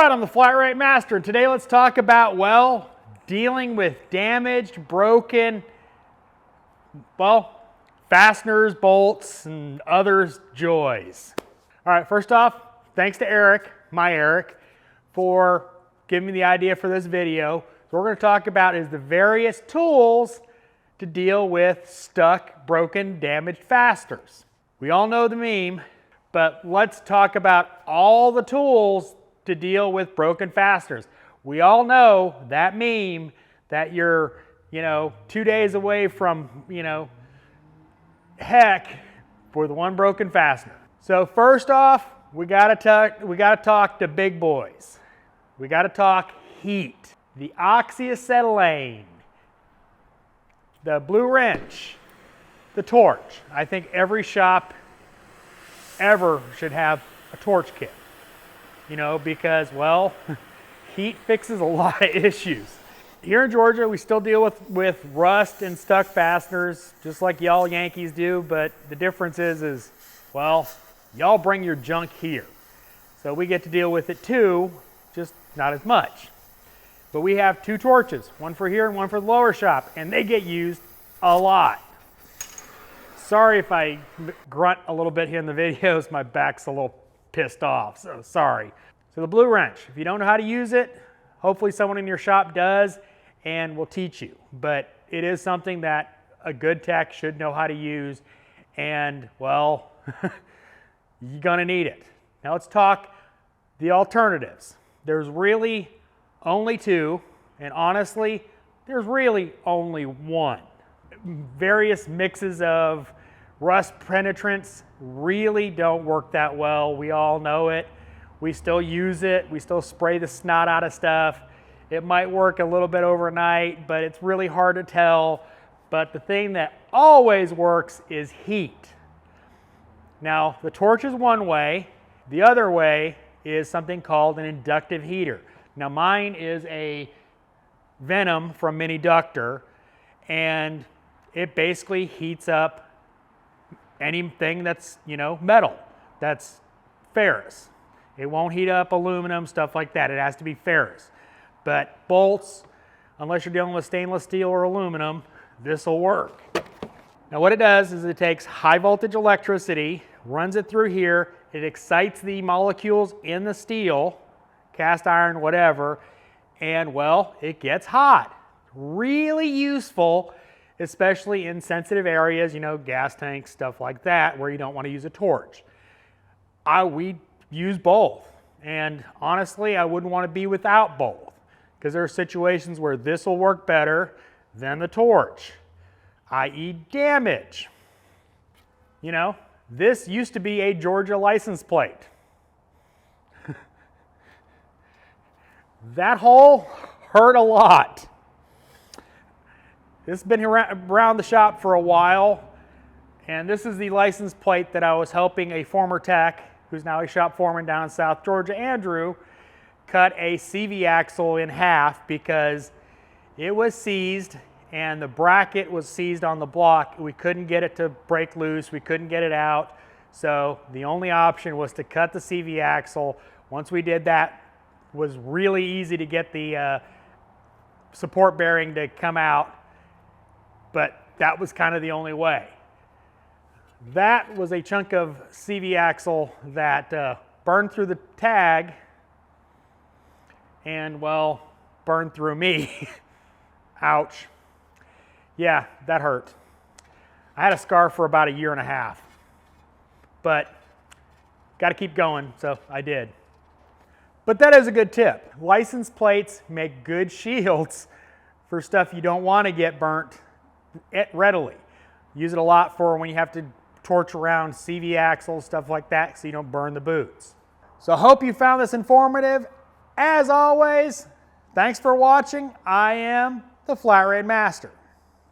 right, I'm the Flat Rate Master, and today let's talk about, well, dealing with damaged, broken, well, fasteners, bolts, and others' joys. All right, first off, thanks to Eric, for giving me the idea for this video. So what we're going to talk about is the various tools to deal with stuck, broken, damaged fasteners. We all know the meme, but let's talk about all the tools to deal with broken fasteners. We all know that meme that you're, 2 days away from, heck for the one broken fastener. So first off, we gotta talk to big boys. We gotta talk heat. The oxyacetylene, the blue wrench, the torch. I think every shop ever should have a torch kit. Because, well, heat fixes a lot of issues. Here in Georgia, we still deal with rust and stuck fasteners, just like y'all Yankees do, but the difference is, well, y'all bring your junk here. So we get to deal with it too, just not as much. But we have two torches, one for here and one for the lower shop, and they get used a lot. Sorry if I grunt a little bit here in the videos, my back's a little pissed off, so sorry. So the blue wrench, if you don't know how to use it, hopefully someone in your shop does and will teach you. But it is something that a good tech should know how to use, and well, you're gonna need it. Now let's talk the alternatives. There's really only two, and honestly, there's really only one. Various mixes of rust penetrants really don't work that well. We all know it. We still use it. We still spray the snot out of stuff. It might work a little bit overnight, but it's really hard to tell. But the thing that always works is heat. Now, the torch is one way. The other way is something called an inductive heater. Now, mine is a Venom from Inductor, and it basically heats up anything that's, metal, that's ferrous. It won't heat up aluminum, stuff like that. It has to be ferrous. But bolts, unless you're dealing with stainless steel or aluminum, this will work. Now what it does is it takes high voltage electricity, runs it through here, it excites the molecules in the steel, cast iron, whatever, and well, it gets hot. Really useful, especially in sensitive areas, gas tanks, stuff like that, where you don't want to use a torch. We use both, and honestly, I wouldn't want to be without both, because there are situations where this will work better than the torch, i.e. damage. This used to be a Georgia license plate. That hole hurt a lot. This has been around the shop for a while, and this is the license plate that I was helping a former tech, who's now a shop foreman down in South Georgia, Andrew, cut a CV axle in half because it was seized and the bracket was seized on the block. We couldn't get it to break loose, we couldn't get it out, so the only option was to cut the CV axle. Once we did that, it was really easy to get the support bearing to come out. But that was kind of the only way. That was a chunk of CV axle that burned through the tag and, well, burned through me. Ouch. Yeah, that hurt. I had a scar for about 1.5 years, but got to keep going, so I did. But that is a good tip. License plates make good shields for stuff you don't want to get burnt readily. Use it a lot for when you have to torch around CV axles, stuff like that, so you don't burn the boots. So I hope you found this informative. As always, thanks for watching. I am the Flat Rate Master.